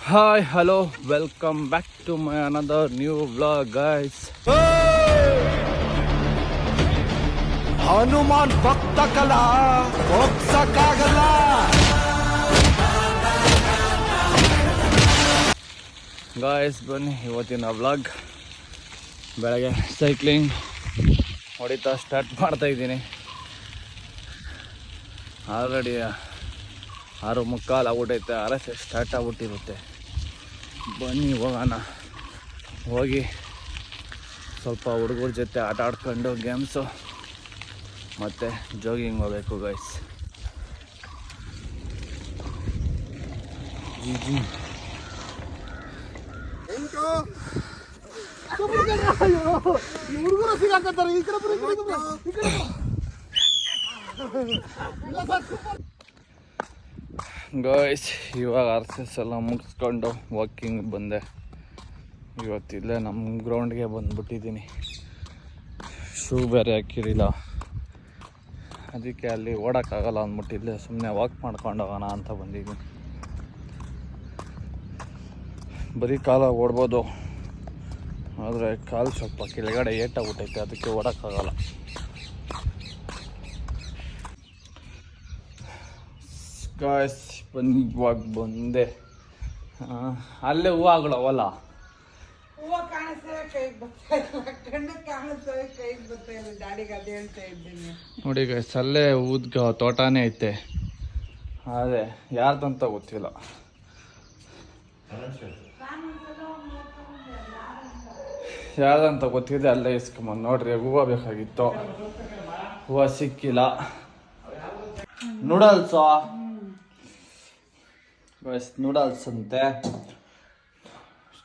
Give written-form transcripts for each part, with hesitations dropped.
Hi, hello, welcome back to my another new vlog, guys. Hanuman ಭಕ್ತ ಕಲಾ ಹೋಗ್ಸಕ್ಕಾಗಲ್ಲ. Guys ಬನ್ನಿ ಇವತ್ತಿನ ವ್ಲಾಗ್. ಬೆಳಗ್ಗೆ ಸೈಕ್ಲಿಂಗ್ ಹೊಡಿತಾ ಸ್ಟಾರ್ಟ್ ಮಾಡ್ತಾ ಇದ್ದೀನಿ. ಆಲ್ರೆಡಿ 6:45 ಆಗ್ಬಿಟ್ಟೈತೆ. ಆರಕ್ಕೆ ಸ್ಟಾರ್ಟ್ ಆಗ್ಬಿಟ್ಟಿರುತ್ತೆ. ಬನ್ನಿ ಹೋಗೋಣ. ಹೋಗಿ ಸ್ವಲ್ಪ ಹುಡುಗರ ಜೊತೆ ಆಟ ಆಡ್ಕೊಂಡು ಗೇಮ್ಸು ಮತ್ತು ಜಾಗಿಂಗ್ ಹೋಗ್ಬೇಕು ಗೈಸ್. ಗೈಸ್ ಇವಾಗ RCS ಎಲ್ಲ ಮುಗಿಸ್ಕೊಂಡು ವಾಕಿಂಗ್ ಬಂದೆ. ಇವತ್ತಿಲ್ಲೇ ನಮ್ಮ ಗ್ರೌಂಡ್ಗೆ ಬಂದುಬಿಟ್ಟಿದ್ದೀನಿ. ಶೂ ಬೇರೆ ಹಾಕಿರಲಿಲ್ಲ, ಅದಕ್ಕೆ ಅಲ್ಲಿ ಓಡೋಕ್ಕಾಗಲ್ಲ ಅಂದ್ಬಿಟ್ಟು ಇಲ್ಲೇ ಸುಮ್ಮನೆ ವಾಕ್ ಮಾಡ್ಕೊಂಡು ಹೋಗೋಣ ಅಂತ ಬಂದಿದ್ದೀನಿ. ಬರೀ ಕಾಲ ಓಡ್ಬೋದು, ಆದರೆ ಕಾಲು ಸ್ವಲ್ಪ ಕೆಳಗಡೆ ಏಟಾಗ್ಬಿಟ್ಟೈತೆ, ಅದಕ್ಕೆ ಓಡೋಕ್ಕಾಗಲ್ಲ. ಗಾಯ್ಸ್ ಇವಾಗ ಬಂದೆ. ಅಲ್ಲೇ ಹೂವು ಆಗ್ಲವಲ್ಲ, ಹೂವು ಕಾಣಿಸ್ತವೆ ಕೈಗೆ ಬರ್ತಾ ಇಲ್ಲ, ಕಣ್ಣು ಕಾಣಿಸ್ತವೆ ಕೈಗೆ ಬರ್ತಾ ಇಲ್ಲ. ಗಾಡಿಗೆ ಅದೇ ಹೇಳ್ತಾ ಇದ್ದೀನಿ ನೋಡಿ ಗೈಸ್, ಅಲ್ಲೇ ಹೂದ ತೋಟನೇ ಐತೆ. ಅದೇ ಯಾರ್ದಂತ ಗೊತ್ತಿಲ್ಲ. ಯಾರ್ದಂತ ಗೊತ್ತಿದೆ, ಅಲ್ಲೇ ಇಸ್ಕೊಂಬಂದು ನೋಡ್ರಿ. ಹೂವು ಬೇಕಾಗಿತ್ತು, ಹೂವು ಸಿಕ್ಕಿಲ್ಲ. ನೂಡಲ್ಸು ನೂಡಲ್ಸ್ ಅಂತೆ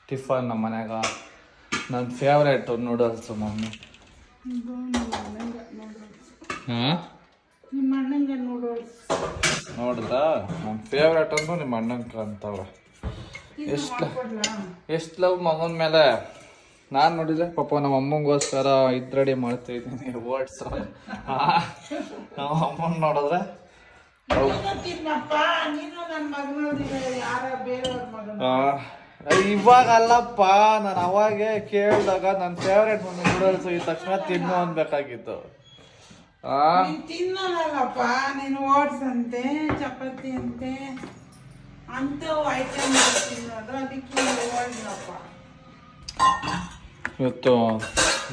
ಟಿಫನ್ ನಮ್ಮ ಮನ್ಯಾಗ. ನನ್ನ ಫೇವ್ರೇಟು ನೂಡಲ್ಸು ಮಮ್ಮಿ. ಹಾಂ ನಿಮ್ಮ ಅಣ್ಣಂಗೆ ನೋಡಿದ್ರಾ, ನನ್ನ ಫೇವ್ರೇಟ್ ಅಂದು ನಿಮ್ಮ ಅಣ್ಣಂಗೆ ಅಂತವ್ರೆ. ಎಷ್ಟು ಲವ್ ಮಗನ ಮೇಲೆ. ನಾನು ನೋಡಿದ್ರೆ ಪಾಪ ನಮ್ಮ ಅಮ್ಮಂಗೋಸ್ಕರ ಇದು ರೆಡಿ ಮಾಡ್ತಾ ಇದ್ದೀನಿ, ವರ್ಡ್ಸ್. ನಮ್ಮ ಅಮ್ಮನ ನೋಡಿದ್ರೆ ಇವಾಗಲ್ಲಪ್ಪ, ನಾನು ಅವಾಗೆ ಕೇಳಿದಾಗ ನನ್ನ ಫೇವ್ರೇಟ್ ನೂಡಲ್ಸ್ ಈ ತಕ್ಷಣ ತಿನ್ನು ಅನ್ಬೇಕಾಗಿತ್ತು. ತಿನ್ನೋನಲ್ಲಪ್ಪ ನೀನು. ಓಟ್ಸ್ ಅಂತೆ, ಚಪಾತಿ ಅಂತೆ ಅಂತವು ಐಟಮ್ ತಿನ್ನೋದು, ಅದಕ್ಕೆ ಓಡಿನಪ್ಪ. ಇವತ್ತು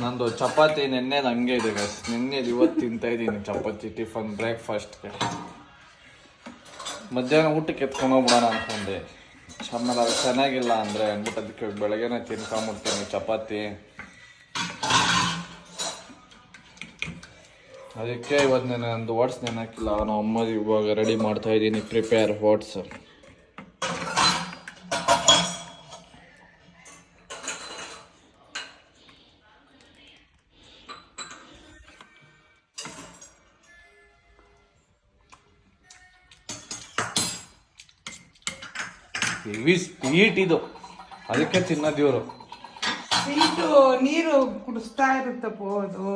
ನಂದು ಚಪಾತಿ ನೆನ್ನೆದು ಹಂಗೆ ಇದೆ ಗೈಸ್. ನೆನ್ನೆದು ಇವತ್ತು ತಿಂತಾ ಇದ್ದೀನಿ ಚಪಾತಿ ಟಿಫನ್ ಬ್ರೇಕ್ಫಾಸ್ಟ್ಗೆ. ಮಧ್ಯಾಹ್ನ ಊಟಕ್ಕೆ ಎತ್ಕೊಂಡು ಹೋಗ್ಬಿಡೋಣ ಅಂದ್ಕೊಂಡೆ. ಆಮೇಲೆ ಅದು ಚೆನ್ನಾಗಿಲ್ಲ ಅಂದರೆ ಅಂದ್ಬಿಟ್ಟು ಅದಕ್ಕೆ ಬೆಳಗ್ಗೆನೇ ತಿನ್ಕೊಂಬಿಡ್ತೀನಿ ಚಪಾತಿ. ಅದಕ್ಕೆ ಇವತ್ತು ನಾನು ನಂದು ಓಟ್ಸ್ ನೆನಕಿಲ್ಲ. ನಾವು ಅಮ್ಮದು ಇವಾಗ ರೆಡಿ ಮಾಡ್ತಾ ಇದ್ದೀನಿ, ಪ್ರಿಪೇರ್ ಓಟ್ಸ್. ಹೆವಿ ಸ್ವೀಟ್ ಇದು, ಅದಕ್ಕೆ ತಿನ್ನೋದು ಇವರು. ಸ್ವೀಟು ನೀರು ಕುಡಿಸ್ತಾ ಇರುತ್ತಪ್ಪ ಅದು.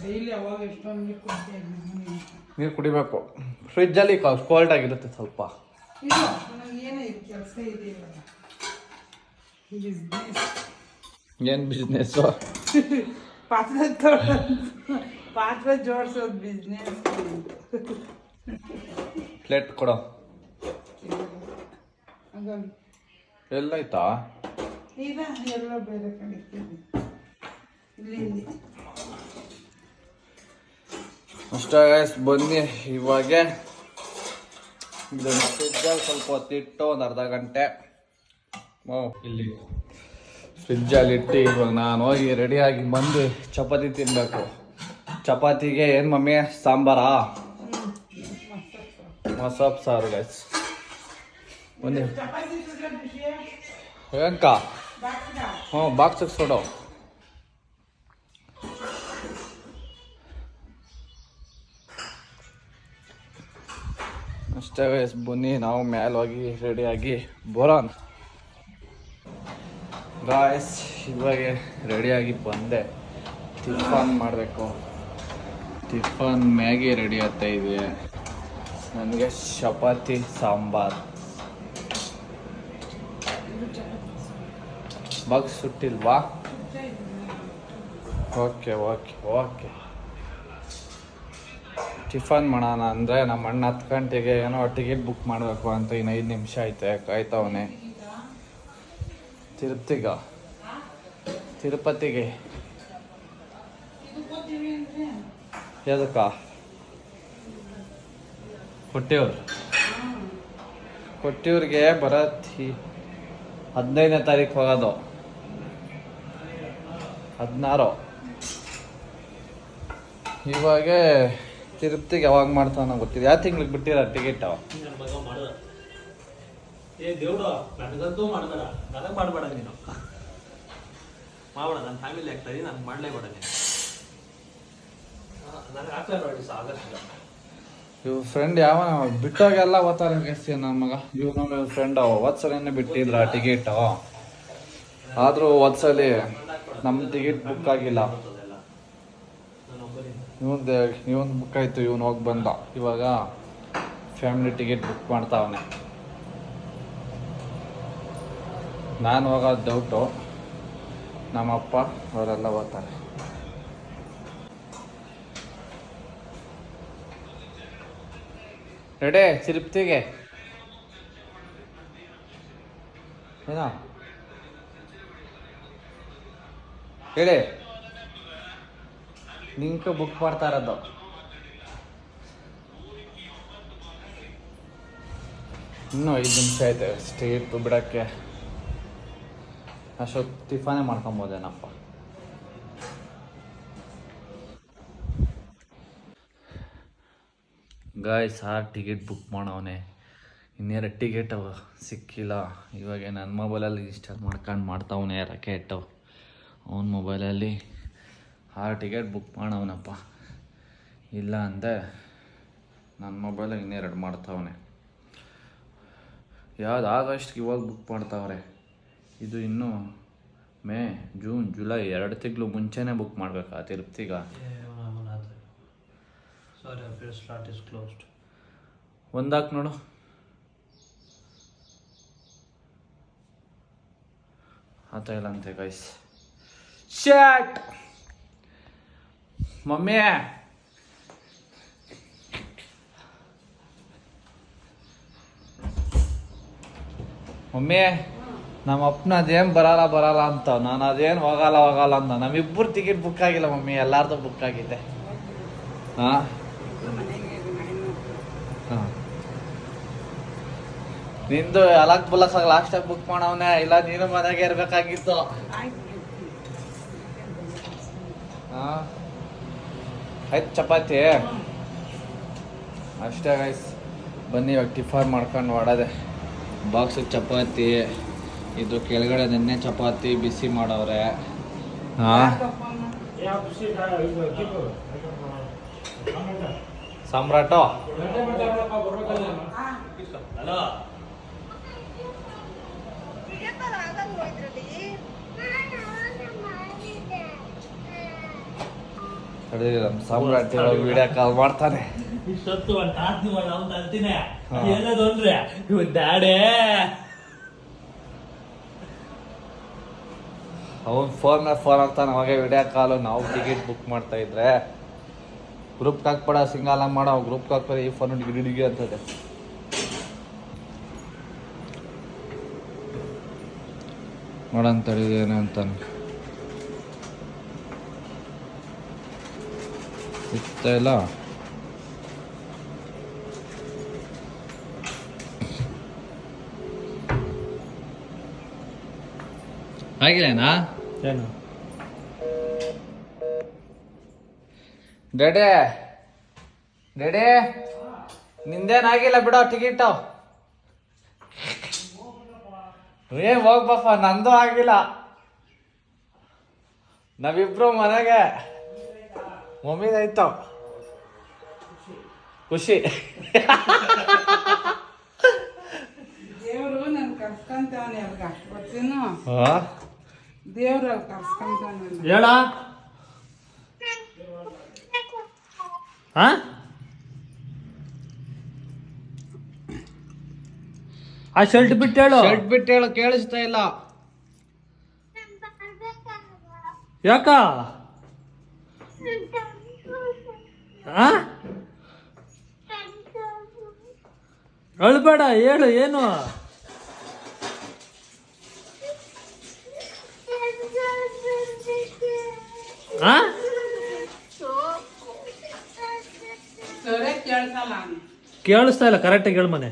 ಡೈಲಿ ಅವಾಗ ಎಷ್ಟೊಂದು ನೀರು ಕುಡಿಸ್ತಾ ಇದ್ದೀನಿ. ನೀರು ಕುಡಿಬೇಕು. ಫ್ರಿಜ್ಜಲ್ಲಿ ಕೋಲ್ಡ್ ಆಗಿರುತ್ತೆ ಸ್ವಲ್ಪ. ಇಲ್ಲ, ನನಗೇನೇ ಇದು ಕೆಲಸ ಇದೆ ಇವಾಗ. ಏನು ಬಿಸ್ನೆಸ್ಸು? ಪಾತ್ರೆ ಜೋಡಿಸೋದು ಬಿಸ್ನೆಸ್. ಪ್ಲೇಟ್ ಕೊಡೋ. ಎಲ್ಲಾಯ್ತಾ? ಈಗ ಎಲ್ಲ ಬೇರೆ ಕಡಿತೀನಿ ಇಲ್ಲಿ. ಅಷ್ಟೇ ಬನ್ನಿ ಇವಾಗ ಇದನ್ನು ಫ್ರಿಜ್ಜಲ್ಲಿ ಸ್ವಲ್ಪ ಹೊತ್ತಿಟ್ಟು ಒಂದು ಅರ್ಧ ಗಂಟೆ ಇಲ್ಲಿ ಫ್ರಿಜ್ಜಲ್ಲಿ ಇಟ್ಟು ಇವಾಗ ನಾನು ಹೋಗಿ ರೆಡಿಯಾಗಿ ಬಂದು ಚಪಾತಿ ತಿನ್ನಬೇಕು. ಚಪಾತಿಗೆ ಏನು ಮಮ್ಮಿ, ಸಾಂಬಾರಾ? ಮಸಾಪ್ ಸಾರು ಗೈಸ್. ಬನ್ನಿ ಏನಕ್ಕ? ಹ್ಞೂ, ಬಾಕ್ಸಿಗೆ ಕೊಡು. ಅಷ್ಟೇ ಗೈಸ್, ಬನ್ನಿ ನಾವು ಮೇಲೆ ಹೋಗಿ ರೆಡಿಯಾಗಿ ಬರೋಣ. ಗಾಯ್ಸ್ ಇವಾಗ ರೆಡಿಯಾಗಿ ಬಂದೆ. ಟಿಫನ್ ಮಾಡಬೇಕು. ಟಿಫನ್ ಮ್ಯಾಗಿ ರೆಡಿ ಆಗ್ತಾ ಇದೆ. ನನಗೆ ಚಪಾತಿ ಸಾಂಬಾರ್. ಬಾಕ್ಸ್ ಸುಟ್ಟಿಲ್ವಾ? Okay okay okay. ಟಿಫನ್ ಮಾಡೋಣ ಅಂದರೆ ನಮ್ಮ ಅಣ್ಣ 10 ಗಂಟೆಗೆ ಏನೋ ಟಿಕೆಟ್ ಬುಕ್ ಮಾಡಬೇಕು ಅಂತ ಇನ್ನು 5 ನಿಮಿಷ ಐತೆ, ಕಾಯ್ತವನೆ. ತಿರುಪತಿಗೆ ಎದಕ್ಕ? ಕೊಟ್ಟಿಯೂರಿಗೆ ಬರತ್ತಿ 15ನೇ ತಾರೀಕು ಹೋಗೋದು. 16 ಇವಾಗ ತಿರುಪತಿಗೆ ಯಾವಾಗ ಮಾಡ್ತಾವ ಗೊತ್ತಿದೆ. ಯಾವ ತಿಂಗ್ಳಿಗೆ ಬಿಟ್ಟಿರ ಟಿಕೆಟ್? ಏ ದೇವ್ಡು ನನಗಂತೂ ಮಾಡ್ಬೇಡ, ನನಗೆ ಮಾಡಬೇಡ ನೀನು. ಮಾಡಬೇಡ, ನನ್ನ ಫ್ಯಾಮಿಲಿ ಆಗ್ತದೆ, ನನಗೆ ಮಾಡಲೇಬೇಡ ನೀನು. ನನಗೆ ಹಾಕ್ಲೇ ನೋಡಿ ಆಗಲ್ಲ. ಇವ್ ಫ್ರೆಂಡ್ ಯಾವ ಬಿಟ್ಟೋಗೆಲ್ಲ ಓದ್ತಾರೆ ಜಾಸ್ತಿ ನನ್ನ ಮಗ. ಇವ್ರ ಫ್ರೆಂಡ್ ಹೋದ್ಸಲಿನೇ ಬಿಟ್ಟಿದ್ರ ಟಿಕೆಟ್. ಆದರೂ ಹೋದ್ಸಲಿ ನಮ್ಮ ಟಿಕೆಟ್ ಬುಕ್ ಆಗಿಲ್ಲ. ಇವನ್ ಬುಕ್ ಆಯ್ತು, ಇವನು ಹೋಗಿ ಬಂದ. ಇವಾಗ ಫ್ಯಾಮಿಲಿ ಟಿಕೆಟ್ ಬುಕ್ ಮಾಡ್ತಾವನೆ. ನಾನು ಹೋಗೋದು ಡೌಟು, ನಮ್ಮಪ್ಪ ಅವರೆಲ್ಲ ಓದ್ತಾರೆ. ರೆಡಿ ತಿರುಪ್ತಿಗೆ ಏನೋ ಹೇಳಿ. ಲಿಂಕ್ ಬುಕ್ ಮಾಡ್ತಾ ಇರೋದು. ಇನ್ನೂ 5 ನಿಮಿಷ ಐತೆ ಸ್ಟೇಟ್ ಬಿಡೋಕ್ಕೆ. ಅಷ್ಟೊತ್ತು ಟಿಫಾನೇ ಮಾಡ್ಕೊಬೋದೇನಪ್ಪ. ಗಾಯ್ಸ್ ಟಿಕೆಟ್ ಬುಕ್ ಮಾಡವನೆ. ಇನ್ನೆರಡು ಟಿಕೆಟ್ ಸಿಕ್ಕಿಲ್ಲ. ಇವಾಗ ನನ್ನ ಮೊಬೈಲಲ್ಲಿ ಇನ್ಸ್ಟಾಲ್ ಮಾಡ್ಕೊಂಡು ಮಾಡ್ತಾವನೆ ರಾಕೆಟು. ಅವನ ಮೊಬೈಲಲ್ಲಿ 6 ಟಿಕೆಟ್ ಬುಕ್ ಮಾಡವನಪ್ಪ. ಇಲ್ಲ ಅಂದರೆ ನನ್ನ ಮೊಬೈಲಾಗ ಇನ್ನೆರಡು ಮಾಡ್ತಾವನೆ. ಯಾವ್ದು ಆಗಸ್ಟ್ಗೆ ಇವಾಗ ಬುಕ್ ಮಾಡ್ತಾವ್ರೆ. ಇದು ಇನ್ನೂ ಮೇ, ಜೂನ್, ಜುಲೈ 2 ತಿಂಗಳು ಮುಂಚೆನೇ ಬುಕ್ ಮಾಡ್ಬೇಕಾ ತಿರುಪ್ತಿಗ? ಒಂದಾಕ್ ನೋಡು. ಆತ ಇಲ್ಲ ಅಂತೆ ಗೈಸ್. ಶಾಟ್ ಮಮ್ಮಿ, ಮಮ್ಮಿ ನಮ್ಮ ಅಪ್ಪನ ಅದೇನು ಬರಲ್ಲ ಅಂತ. ನಾನು ಅದೇನು ಹೋಗಲ್ಲ ಅಂತ. ನಮ್ಮಿಬ್ಬರು ಟಿಕೆಟ್ ಬುಕ್ ಆಗಿಲ್ಲ ಮಮ್ಮಿ, ಎಲ್ಲಾರ್ದು ಬುಕ್ ಆಗಿದೆ. ಹಾಂ ಹಾಂ, ನಿಂದು ಅಲಕ್ ಬುಲಕ್ ಲಾಸ್ಟಾಗಿ ಬುಕ್ ಮಾಡವನೆ. ಇಲ್ಲ ನೀನು ಮನೆಗೆ ಇರಬೇಕಾಗಿತ್ತು. ಹಾಂ ಆಯ್ತು, ಚಪಾತಿ ಅಷ್ಟೇ ಗೈಸ್. ಬನ್ನಿ ಇವಾಗ ಟಿಫನ್ ಮಾಡ್ಕೊಂಡು ಮಾಡೋದೆ. ಬಾಕ್ಸಿಗೆ ಚಪಾತಿ, ಇದು ಕೆಳಗಡೆ ನೆನ್ನೆ ಚಪಾತಿ ಬಿಸಿ ಮಾಡವ್ರೆ. ಹಾಂ ಸಾಮ್ರಾಟು ನಮ್ಮ ಸಾಮ್ರಾಟ್ ವಿಡಿಯೋ ಕಾಲ್ ಮಾಡ್ತಾನೆ. ಇಷ್ಟೊತ್ತು ಒಂದು ತಾಸ್ತಿ ಮಾಡಿ ಅವ್ನು ಅಂತೀನಿ ಏನದೊಂದ್ರೆ ಇವತ್ತು ಡ್ಯಾಡೇ ಅವ್ನು ಫೋನ್ ಮೇಲೆ ಫೋನ್ ಆಗ್ತಾನೆ. ಅವಾಗ ವಿಡಿಯೋ ಕಾಲು. ನಾವು ಟಿಕೆಟ್ ಬುಕ್ ಮಾಡ್ತಾ ಇದ್ರೆ ಗ್ರೂಪ್ಗೆ ಹಾಕ್ಬೇಡ, ಸಿಂಗಲ್ ಮಾಡೋ. ಗ್ರೂಪ್ಗೆ ಹಾಕ್ಬೇಡ, ಈ ಫೋನ್ ಡಿಗಿ ಅಂತದೆ. ನೋಡಂತೇಳಿದೇನೆ ಅಂತಾನೆ. ಇತ್ತ ಇಲ್ಲ ಆಗಿಲ್ಲೇನಾ? ಏನು ಡೆಡೆ ನಿಂದೇನಾಗಿಲ್ಲ ಬಿಡೋ ಟಿಕೆಟು. ಏನ್ ಹೋಗ್ಬಪ್ಪ, ನಂದು ಆಗಿಲ್ಲ. ನಾವಿಬ್ರು ಮನೆಗೆ. ಮಮ್ಮಿದಾಯ್ತು ಖುಷಿ. ದೇವ್ರು ನನ್ ಕರ್ಸ್ಕೊಂತವನೆ ಅಲ್ಗ ಗೊತ್ತೇನು? ದೇವ್ರು ಅಲ್ಲಿ ಕರ್ಸ್ಕೊಂತವನೆ. ಹೇಳ ಆ ಶರ್ಟ್ ಬಿಟ್ಟು ಹೇಳು. ಶರ್ಟ್ ಬಿಟ್ಟು ಹೇಳು, ಕೇಳಿಸ್ತಾ ಇಲ್ಲ. ಯಾಕ ಅಳ್ಬೇಡ, ಹೇಳು ಏನು. ಕೇಳಿಸ್ತಾ ಇಲ್ಲ, ಕರೆಕ್ಟಾಗಿ ಹೇಳು ಮನೆ.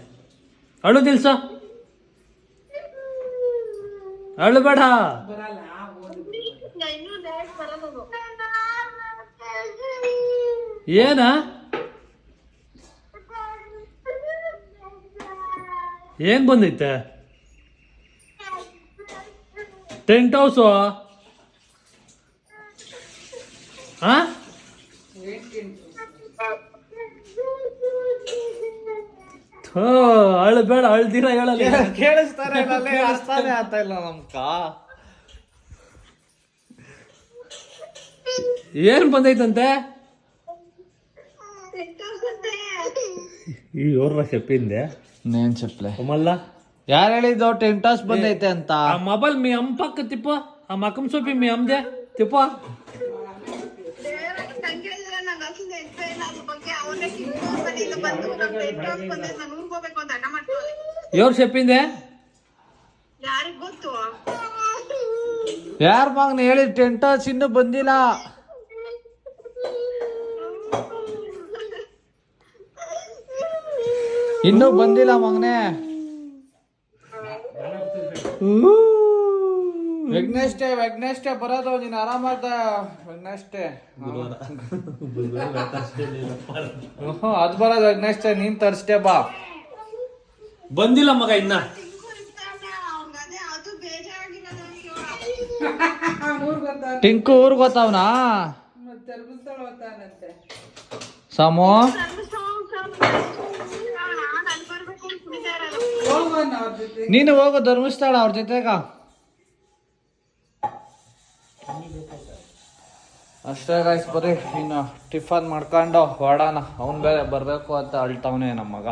ಅಳು ದಿಲ್ಸ, ಅಳ್ಬೇಡ. ಏನ ಏನ್ ಬಂದೈತೆ? Tent house. ಅಳ್ಬೇಡ, ಅಳ್ದಿರ ಹೇಳಲ್ಲ. ಕೇಳಿಸ್ತಾರೆ ಅರ್ಥನೇ ಆಗ್ತಾ ಇಲ್ಲ ನಮ್ಕ. ಏನ್ ಬಂದೈತಂತೆ? ಈ ಅವ್ರ చెప్పిందే నేను చెప్పలే. మళ్ళా ಯಾರು ಹೇಳಿದ್ದು ಟೆಂಟ್ ಹೌಸ್ ಬಂದೈತೆ ಅಂತ? ఆ మొబైల్ మీ అమ్మ పక్క తిప్పు, ఆ మకం చూపి మీ అమ్మదే తిప్పు. ఎవరు చెప్పిందే? ಯಾರ ಮಗನ ಹೇಳಿ ಟೆಂಟ್ ಹೌಸ್ ಇನ್ನೂ ಬಂದಿಲ್ಲ. ಇನ್ನೂ ಬಂದಿಲ್ಲ ಮಗನೇ. ವಿಘ್ನೇಶ್ಟೇ ಬರೋದು. ನೀನು ಆರಾಮಾದ ವಿಘ್ನೇಶ್ಟೇ. ಅದು ಬರೋದು ವಿಘ್ನೇಶ್ಟೇ. ನೀನ್ ತರ್ಸ್ಟೇ ಬಾ. ಬಂದಿಲ್ಲ ಮಗ ಇನ್ನ. ಟಿಂಕು ಊರ್ಗ್ ಗೊತ್ತಾವನಾ? ಸಮೋ ನೀನು ಹೋಗೋ ಧರ್ಮಸ್ಥಳ ಅವ್ರ ಜೊತೆಗ. ಅಷ್ಟೇ ಗೈಸ್, ಬರ್ರಿ ಇನ್ನು ಟಿಫನ್ ಮಾಡ್ಕೊಂಡು ಹೊಡೋಣ. ಅವನ್ ಬೇರೆ ಬರ್ಬೇಕು ಅಂತ ಅಳ್ತಾವನೆ ನಮ್ಮ ಮಗ.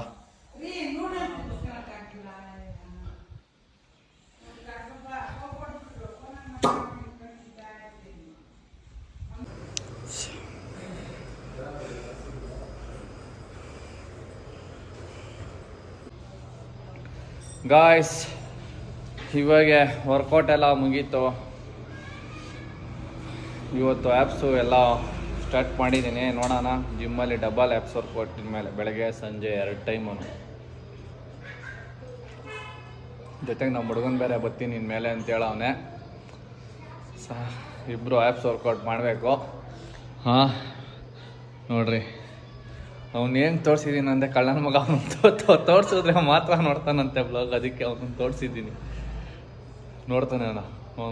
ಗಾಯ್ಸ್, ಇವಾಗ ವರ್ಕೌಟ್ ಎಲ್ಲ ಮುಗೀತು. ಇವತ್ತು ಆ್ಯಪ್ಸು ಎಲ್ಲ ಸ್ಟಾರ್ಟ್ ಮಾಡಿದ್ದೀನಿ. ನೋಡೋಣ, ಜಿಮ್ಮಲ್ಲಿ ಡಬಲ್ ಆ್ಯಪ್ಸ್ ವರ್ಕೌಟ್ ಮೇಲೆ ಬೆಳಗ್ಗೆ ಸಂಜೆ 2 ಟೈಮು. ಜೊತೆಗೆ ನಮ್ಮ ಹುಡುಗನ ಬೇರೆ ಬರ್ತೀನಿ ಇನ್ಮೇಲೆ ಅಂತ ಹೇಳವನೆ. ಇಬ್ಬರು ಆ್ಯಪ್ಸ್ ವರ್ಕೌಟ್ ಮಾಡಬೇಕು. ಹಾಂ ನೋಡ್ರಿ, ಅವ್ನು ಏನು ತೋರಿಸಿದ್ದೀನಿ ಅಂದರೆ ಕಳ್ಳನ ಮಗ. ಅವನು ತೋರಿಸಿದ್ರೆ ಮಾತ್ರ ನೋಡ್ತಾನಂತೆ ಬ್ಲಾಗ್. ಅದಕ್ಕೆ ಅವನು ತೋರಿಸಿದ್ದೀನಿ, ನೋಡ್ತಾನೆ ಅವನು.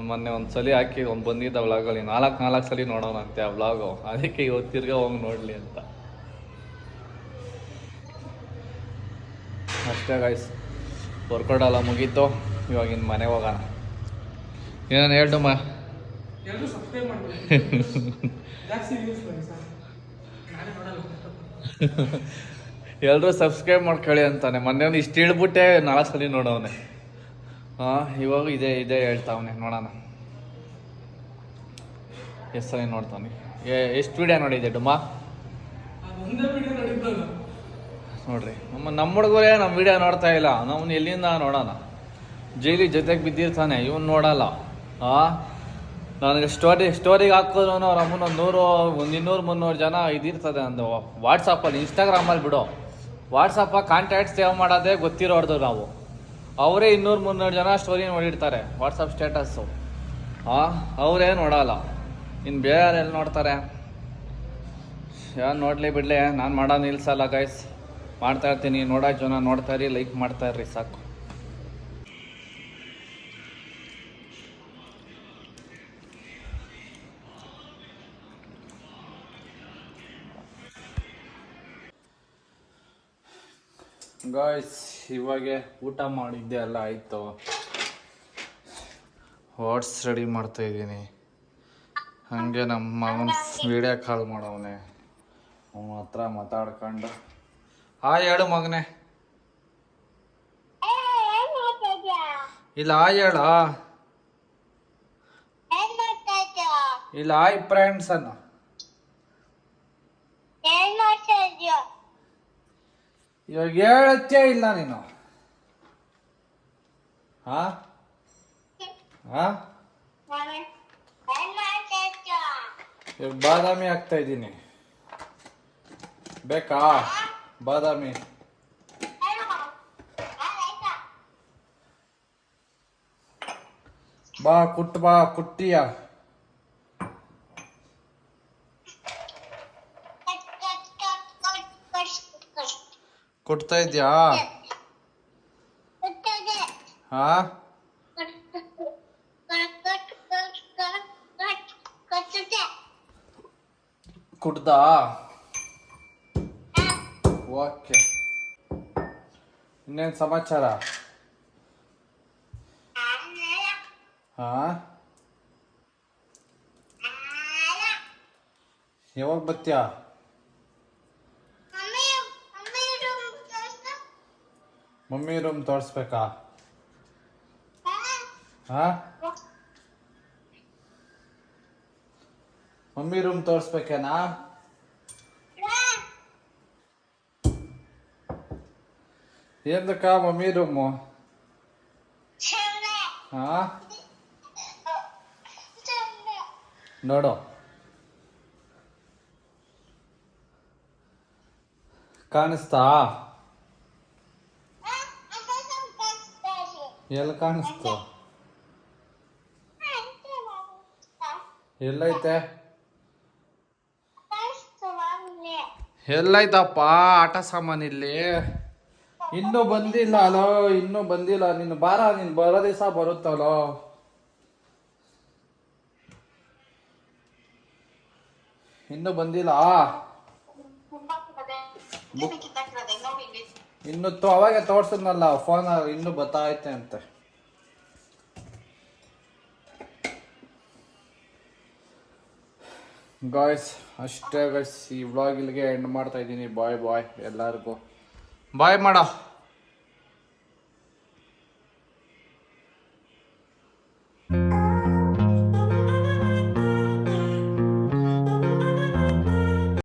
ಮೊನ್ನೆ ಒಂದು ಸಲ ಹಾಕಿ ಅವ್ನು ಬಂದಿದ್ದ ವ್ಲಾಗಲ್ಲಿ 4 ಸಲ ನೋಡೋಣಂತೆ ಆ ವ್ಲಾಗು. ಅದಕ್ಕೆ ಇವತ್ತು ತಿರ್ಗಾ ಹೋಗಿ ನೋಡಲಿ ಅಂತ ಅಷ್ಟೇ ಗೈಸ್. ವರ್ಕೌಟ್ ಎಲ್ಲ ಮುಗೀತು. ಇವಾಗಿನ ಮನೆಗೆ ಹೋಗೋಣ. ಏನೇನು ಹೇಳ್ದಮ್ಮ? ಎಲ್ಲರೂ ಸಬ್ಸ್ಕ್ರೈಬ್ ಮಾಡ್ಕೊಳ್ಳಿ ಅಂತಾನೆ. ಮೊನ್ನೆ ಒಂದು ಇಷ್ಟು ಹೇಳ್ಬಿಟ್ಟೆ 4 ಸಲ ನೋಡವನೆ. ಹಾಂ, ಇವಾಗ ಇದೇ ಹೇಳ್ತಾವನೆ. ನೋಡೋಣ ಎಷ್ಟು ಸಲ ನೋಡ್ತಾನೆ. ಎಷ್ಟು ವಿಡಿಯೋ ನೋಡಿದ್ದೆ ಡುಮ್ಮ? ನೋಡ್ರಿ, ನಮ್ಮ ಹುಡುಗರೇ ನಮ್ಮ ವಿಡಿಯೋ ನೋಡ್ತಾ ಇಲ್ಲ. ನಾವು ಎಲ್ಲಿಂದ ನೋಡೋಣ? ಜೈಲಿ ಜೊತೆಗೆ ಬಿದ್ದಿರ್ತಾನೆ, ಇವನು ನೋಡಲ್ಲ. ನನಗೆ ಸ್ಟೋರಿಗೆ ಹಾಕಿದ್ರು ಅವ್ರ ಅಮ್ಮನ 200-300 ಜನ ಇದಿರ್ತದೆ ಅಂದು ವಾಟ್ಸಪ್ಪಲ್ಲಿ. ಇನ್ಸ್ಟಾಗ್ರಾಮಲ್ಲಿ ಬಿಡು, ವಾಟ್ಸಪ್ಪಾಗಿ ಕಾಂಟ್ಯಾಕ್ಟ್ ಸೇವ್ ಮಾಡೋದೇ ಗೊತ್ತಿರೋರ್ದು ನಾವು. ಅವರೇ 200-300 ಜನ ಸ್ಟೋರಿ ನೋಡಿರ್ತಾರೆ ವಾಟ್ಸಪ್ ಸ್ಟೇಟಸ್ಸು. ಅವರೇ ನೋಡಲ್ಲ. ಇನ್ನು ಬೇರೆ ಎಲ್ಲಿ ನೋಡ್ತಾರೆ? ಯಾರು ನೋಡಲಿ ಬಿಡಲಿ, ನಾನು ಮಾಡೋದು ನಿಲ್ಸಲ್ಲ ಗೈಸ್. ಮಾಡ್ತಾಯಿರ್ತೀನಿ. ನೋಡೋ ಜನ ನೋಡ್ತಾಯಿರಿ, ಲೈಕ್ ಮಾಡ್ತಾಯಿರ್ರಿ ಸಾಕು. ಗಾಯ್ಸ್, ಇವಾಗೆ ಊಟ ಮಾಡಿದ್ದೆ ಎಲ್ಲ ಆಯಿತು. ವಾಟ್ಸ್ ರೆಡಿ ಮಾಡ್ತಾಯಿದ್ದೀನಿ. ಹಾಗೆ ನಮ್ಮ ಮಗನ ವೀಡಿಯೋ ಕಾಲ್ ಮಾಡವನೆ. ಅವನ ಹತ್ರ ಮಾತಾಡ್ಕೊಂಡು. ಹೇಳು ಮಗನೇ. ಇಲ್ಲ ಹೇಳ ಇಲ್ಲ ಹಾಯ್ ಫ್ರೆಂಡ್ಸ್ ಅನ್ನು ಇವಾಗ ಹೇಳತ್ತೇ ಇಲ್ಲ ನೀನು ಹಾ ಹಾ ಇವಾಗ ಬಾದಾಮಿ ಹಾಕ್ತಾ ಇದ್ದೀನಿ ಬೇಕಾ ಬಾದಾಮಿ ಬಾ ಕುಟ್ಟಿಯ ಕೊಡ್ತಾ ಇದ್ಯಾ ಹಾ ಕುಡ್ದಾ ಓಕೆ ಇನ್ನೇನು ಸಮಾಚಾರ ಹಾ ಯಾವಾಗ ಬರ್ತೀಯ ಮಮ್ಮಿ ರೂಮ್ ತೋರಿಸ್ಬೇಕಾ ಹಾ ಮಮ್ಮಿ ರೂಮ್ ತೋರಿಸ್ಬೇಕೇನಾ ಏನಕ್ಕ ಮಮ್ಮಿ ರೂಮು ಹಾ ನೋಡು ಕಾಣಿಸ್ತಾ ಎಲ್ಲಿ ಕಾಣಿಸ್ತು ಎಲ್ಲೈತೆ ಎಲ್ಲೈತಪ್ಪ ಆಟ ಸಾಮಾನು ಇಲ್ಲಿ ಇನ್ನೂ ಬಂದಿಲ್ಲ ಅಲೋ ಇನ್ನೂ ಬಂದಿಲ್ಲ ನೀನು ನೀನು ಬರೋ ದಿವಸ ಬರುತ್ತಲ್ಲೋ ಇನ್ನೂ ಬಂದಿಲ್ಲ ಇನ್ನು ಅವಾಗೆ ತೋರ್ಸದ್ನಲ್ಲ ಫೋನ್ ಇನ್ನೂ ಬತ್ತೈತೆ ಅಂತೆ ಗಾಯ್ಸ್ ಅಷ್ಟೇ ಗಾಯ್ಸ್ ಈ ವ್ಲಾಗ್ ಇಲ್ಲಿಗೆ ಎಂಡ್ ಮಾಡ್ತಾ ಇದ್ದೀನಿ ಬಾಯ್ ಎಲ್ಲರಿಗೂ ಬಾಯ್ ಮಾಡ